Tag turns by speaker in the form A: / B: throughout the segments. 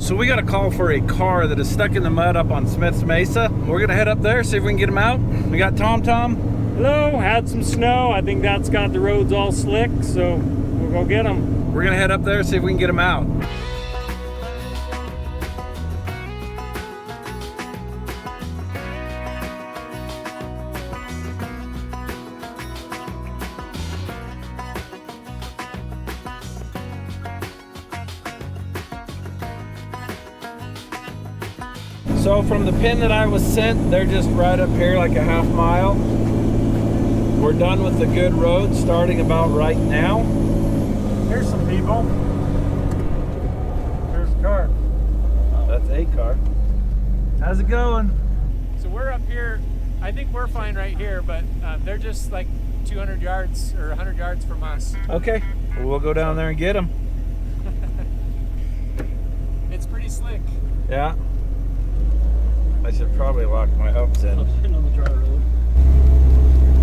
A: So we got a call for a car that is stuck in the mud up on Smith's Mesa. We're gonna head up there, see if we can get him out. We got Tom.
B: Hello, had some snow. I think that's got the roads all slick, so we'll go get him.
A: We're gonna head up there, see if we can get him out. So from the pin that I was sent, they're just right up here like a half mile. We're done with the good road starting about right now.
B: Here's some people. There's a car.
A: That's a car. How's it going?
C: So we're up here. I think we're fine right here, but they're just like 200 yards or 100 yards from us.
A: Okay, well, we'll go down there and get them.
C: It's pretty slick.
A: Yeah. I should probably lock my hubs in.
B: On the dry road.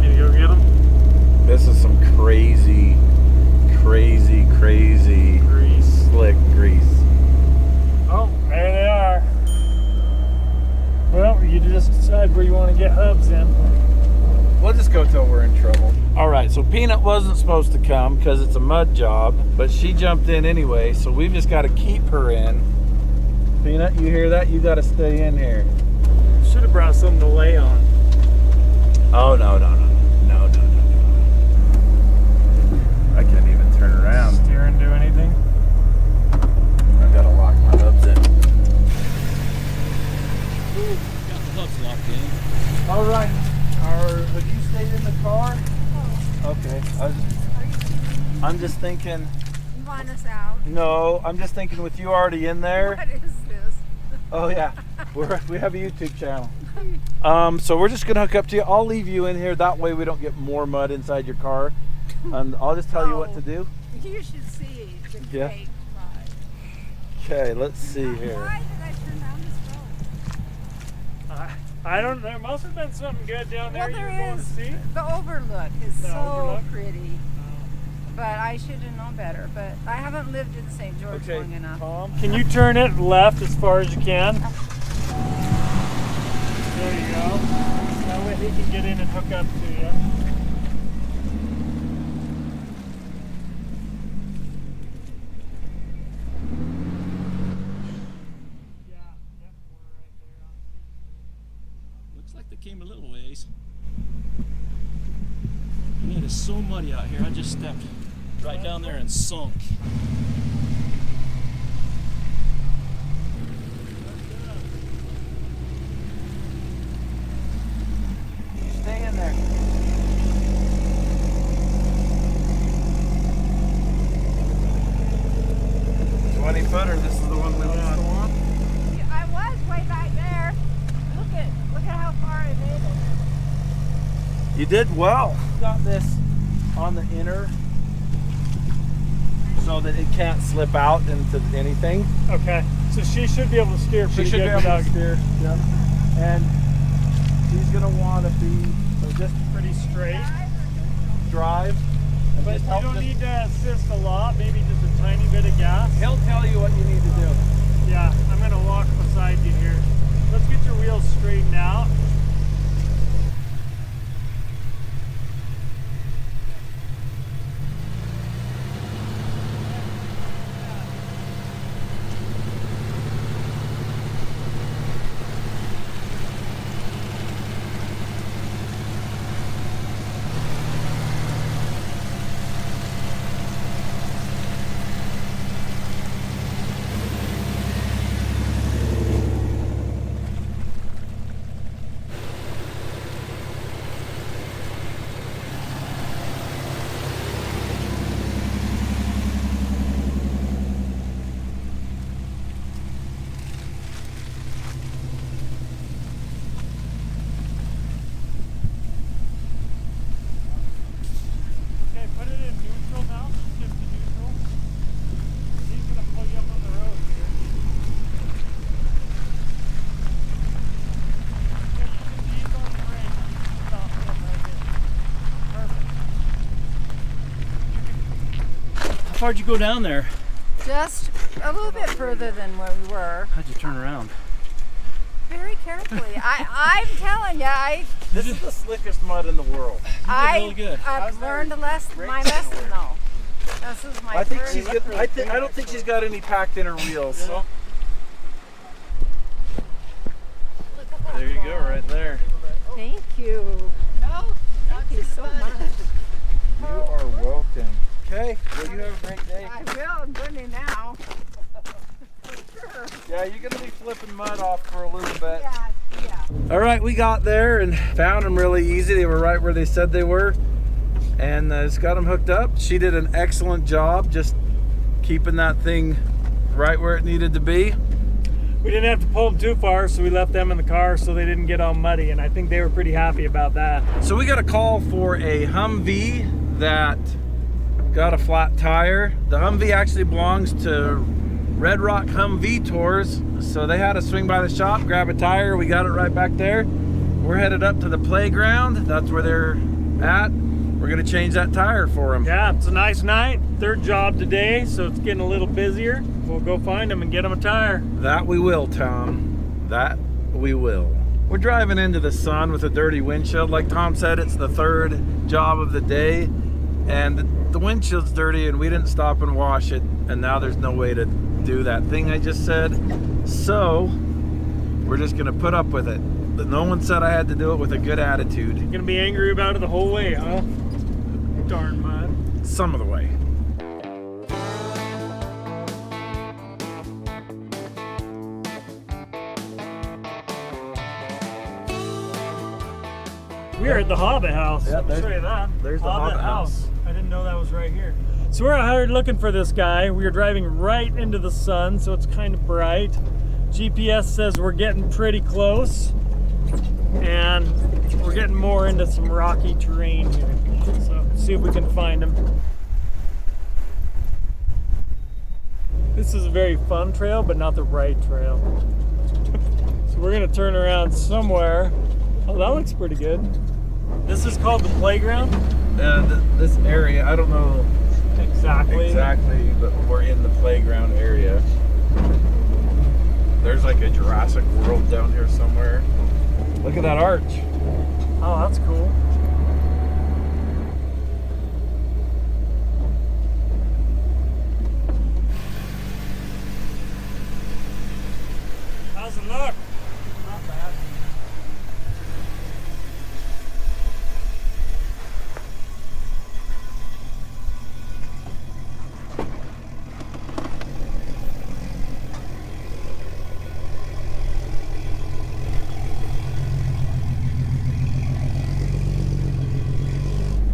B: Need to go get them?
A: This is some crazy
B: Grease.
A: slick grease.
B: Oh, there they are. Well, you just decide where you want to get hubs in.
A: We'll just go till we're in trouble. All right, so Peanut wasn't supposed to come because it's a mud job, but she jumped in anyway, so we've just got to keep her in. Peanut, you hear that? You got to stay in here.
B: Should have brought something to lay on.
A: Oh, no. I can't even turn around.
B: Steering, do anything?
A: I've got to lock my hubs in.
D: Got the hubs locked in.
A: All right. Have you stayed in the car?
E: Oh.
A: Okay. I'm just thinking.
E: You want us out?
A: No, I'm just thinking with you already in there.
E: What is this?
A: Oh yeah, we have a YouTube channel. So we're just gonna hook up to you. I'll leave you in here. That way we don't get more mud inside your car. And I'll just tell you what to do.
E: You should see the
A: Yeah.
E: fake ride.
A: Okay, let's see here.
E: Why did I turn down this road?
B: I don't know. There must have been something good down there
E: Well,
B: you were
E: there
B: going to
E: is.
B: see.
E: The overlook is
B: The
E: so
B: overlook?
E: pretty. But I should have known better. But I haven't lived in St. George
A: Okay,
E: long enough.
A: Tom.
B: Can you turn it left as far as you can? There you go. That way he can get in and hook up to you.
D: Looks like they came a little ways. Man, it's so muddy out here. I just stepped right down there and sunk.
A: Stay in there. Footer. This is the one we want.
E: I was way back there. Look at how far I made it.
A: You did well. Got this on the inner so that it can't slip out into anything.
B: Okay, so she should be able to steer
A: She
B: pretty
A: should be
B: good
A: able
B: without
A: to steer. Yep. And she's gonna want to be just
B: pretty straight.
A: drive. And
B: But
A: just
B: you
A: help
B: don't
A: this-
B: need to assist a lot, maybe just a tiny bit of gas.
A: He'll tell you what you need to do.
B: Yeah, I'm going to walk beside you here. Let's get your wheels straightened out. Okay, put it in neutral now. Shift to neutral. He's going to pull you up on the road here. Okay, you can ease on the brake. You can stop him right here. Perfect.
D: How far did you go down there?
E: Just a little bit further than where we were.
A: How'd you turn around?
E: Very carefully. I'm telling you,
A: This is the slickest mud in the world.
D: really good.
E: I've learned my lesson though. This is my
A: I think
E: first.
A: she's good. I don't think she's got any packed in her wheels.
D: Yeah.
A: There you go, right there.
E: Thank you. Thank you so much.
A: You are welcome. Okay, well, you have a great day.
E: I will. I'm going to now. Sure.
A: Yeah, you're gonna be flipping mud off for a little bit.
E: Yeah.
A: All right, we got there and found them really easy. They were right where they said they were, and just got them hooked up. She did an excellent job just keeping that thing right where it needed to be.
B: We didn't have to pull them too far, so we left them in the car so they didn't get all muddy, and I think they were pretty happy about that.
A: So we got a call for a Humvee that got a flat tire. The Humvee actually belongs to Red Rock Humvee Tours, so they had to swing by the shop, grab a tire. We got it right back there. We're headed up to the playground. That's where they're at. We're gonna change that tire for them.
B: Yeah, it's a nice night. Third job today, so it's getting a little busier. We'll go find them and get them a tire.
A: That we will, Tom. That we will. We're driving into the sun with a dirty windshield. Like Tom said, it's the third job of the day, and the windshield's dirty, and we didn't stop and wash it, and now there's no way to do that thing I just said. So we're just gonna put up with it. But no one said I had to do it with a good attitude.
B: You're gonna be angry about it the whole way, huh? Darn mud.
A: Some of the way.
B: We are at the Hobbit House.
A: Yeah,
B: I'll show you that.
A: there's the Hobbit House.
B: I didn't know that was right here. So we're out here looking for this guy. We are driving right into the sun, so it's kind of bright. GPS says we're getting pretty close, and we're getting more into some rocky terrain here. So see if we can find him. This is a very fun trail, but not the right trail. So we're gonna turn around somewhere. Oh, that looks pretty good. This is called the playground?
A: This area, I don't know
B: Exactly,
A: but we're in the playground area. There's like a Jurassic World down here somewhere. Look at that arch.
B: Oh, that's cool. How's it look? Not bad.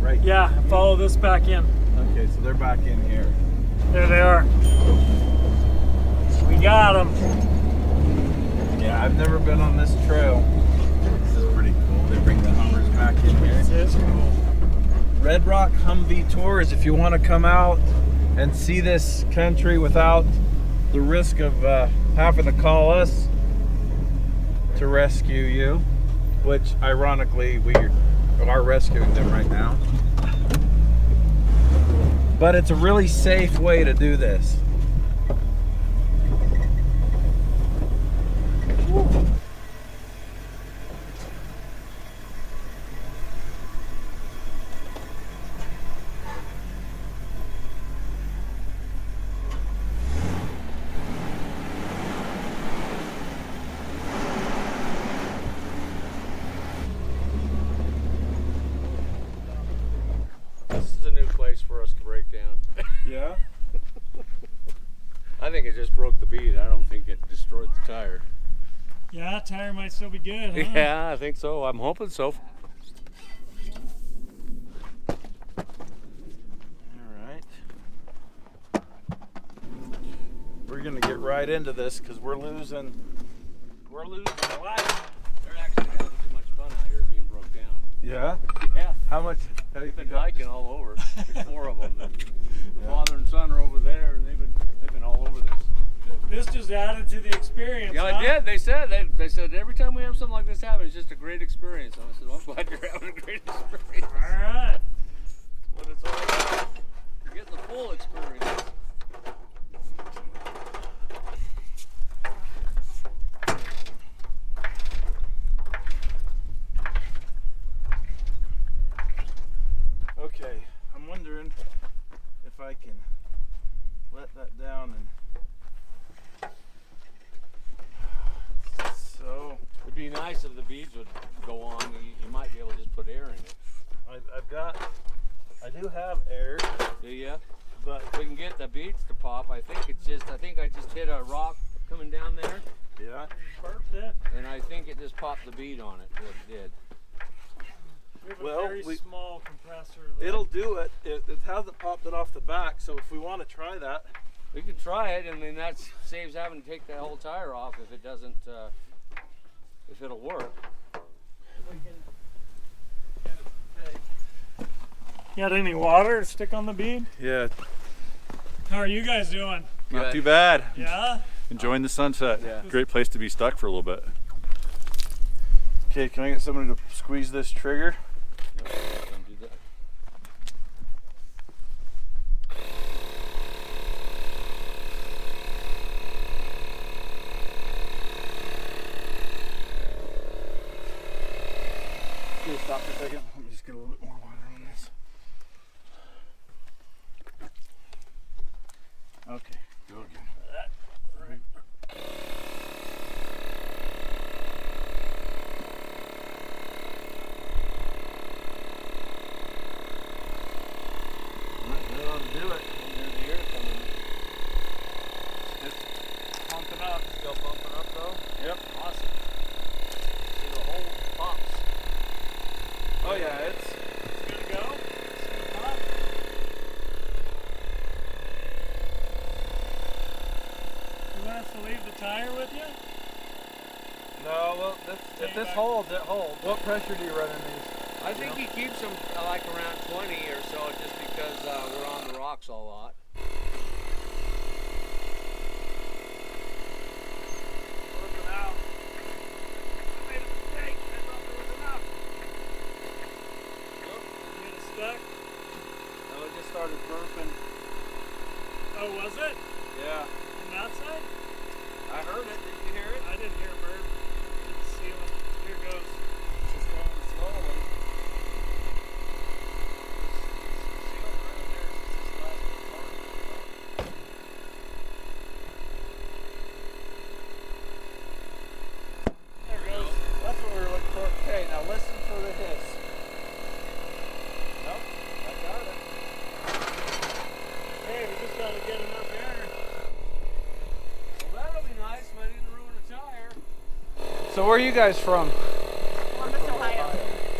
A: Right.
B: Yeah, follow this back in.
A: Okay, so they're back in here.
B: There they are. We got them.
A: Yeah, I've never been on this trail. This is pretty cool. They bring the Hummers back in here.
B: This is cool.
A: Red Rock Humvee Tours, if you want to come out and see this country without the risk of having to call us to rescue you, which ironically we are rescuing them right now. But it's a really safe way to do this.
F: This is a new place for us to break down.
A: Yeah?
F: I think it just broke the bead. I don't think it destroyed the tire.
B: Yeah, tire might still be good, huh?
F: Yeah, I think so. I'm hoping so.
A: Alright. We're gonna get right into this because we're losing a life.
F: They're actually having too much fun out here being broke down.
A: Yeah?
F: Yeah.
A: How much have you
F: They've been hiking all over. There's 4 of them. The father and son are over there, and they've been all over this.
B: This just added to the experience,
F: Yeah,
B: huh?
F: it did. They said every time we have something like this happen, it's just a great experience. And I said, well, I'm glad you're having a great experience.
B: All right.
F: What it's all about. You're getting the full experience. nice if the beads would go on. You might be able to just put air in it.
A: I do have air.
F: Do you?
A: But
F: we can get the beads to pop. I think I just hit a rock coming down there.
A: yeah.
B: Burped it.
F: And I think it just popped the bead on it. What it did.
B: We have a
A: Well,
B: very small compressor. There.
A: It'll do it. It hasn't popped it off the back, so if we want to try that.
F: We can try it, and then that saves having to take that whole tire off if it doesn't, if it'll work.
B: You got any water to stick on the bead?
A: Yeah.
B: How are you guys doing?
G: Not too bad.
B: Yeah?
G: Enjoying the sunset.
F: Yeah.
G: Great place to be stuck for a little bit.
A: Okay, can I get somebody to squeeze this trigger?
F: Don't do that.
A: Can you stop for a second? Let me just get a little bit more water on this. Okay, go again. Right. That ought to do it.
F: There's the air coming.
A: It's pumping up.
F: Still bumping up though?
A: Yep.
F: Awesome. See the whole pops.
A: Oh yeah, it's
B: Gonna go? It's gonna pop? You want us to leave the tire with you?
A: no. Well, if this holds, it holds. What pressure do you run in these?
F: I think he keeps them like around 20 or so just because we're on the rocks a lot.
A: Working out. I made a mistake. I thought there was enough.
B: You get it stuck?
A: No, it just started burping.
B: Oh, was it?
A: Yeah.
B: On that side?
A: I heard it. Did you hear it?
B: I didn't hear a burp. Didn't see one. Here it goes.
A: It's just going slowly.
B: There it goes.
A: That's what we were looking for. Okay, now listen for the hiss. Nope, I got it.
B: Hey, we just gotta get enough air.
F: Well, that'll be nice, but I didn't ruin a tire.
A: So where are you guys from?
E: Columbus, Ohio.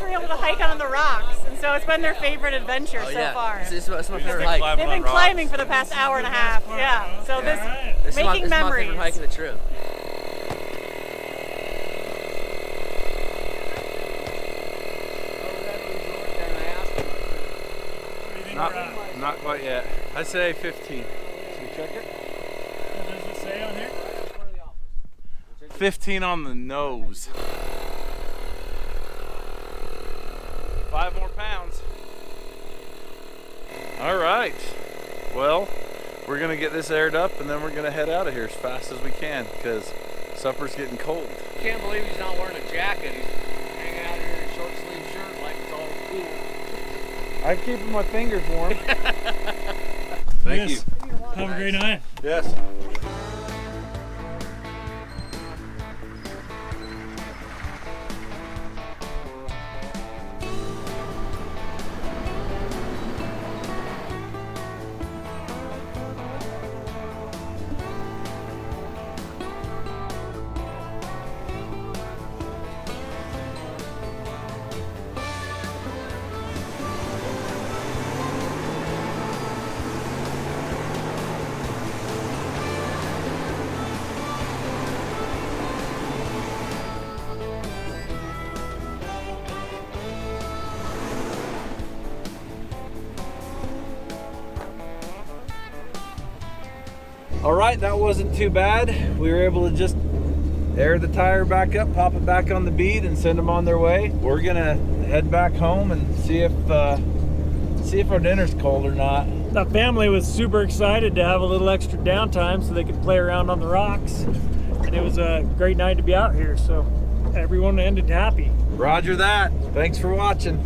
E: We're able to hike on the rocks, and so it's been their favorite adventure so far.
H: It's my favorite hike.
E: They've been climbing for the past hour and a half. Yeah, so this
B: Alright.
H: This is my
E: making
H: favorite
E: memories.
H: hike of the trip.
B: What do you think we're at?
A: Not quite yet. I'd say 15. Should we check it?
B: What does it say on here?
A: 15 on the nose. 5 more pounds. All right. Well, we're gonna get this aired up and then we're gonna head out of here as fast as we can because supper's getting cold.
F: Can't believe he's not wearing a jacket. He's hanging out here in a short sleeve shirt like it's all cool.
A: I'm keeping my fingers warm.
G: Thank
B: Yes.
G: you.
B: Have a great night.
A: Yes. All right, that wasn't too bad. We were able to just air the tire back up, pop it back on the bead, and send them on their way. We're gonna head back home and see if our dinner's cold or not.
B: The family was super excited to have a little extra downtime so they could play around on the rocks. And it was a great night to be out here, so everyone ended happy.
A: Roger that. Thanks for watching.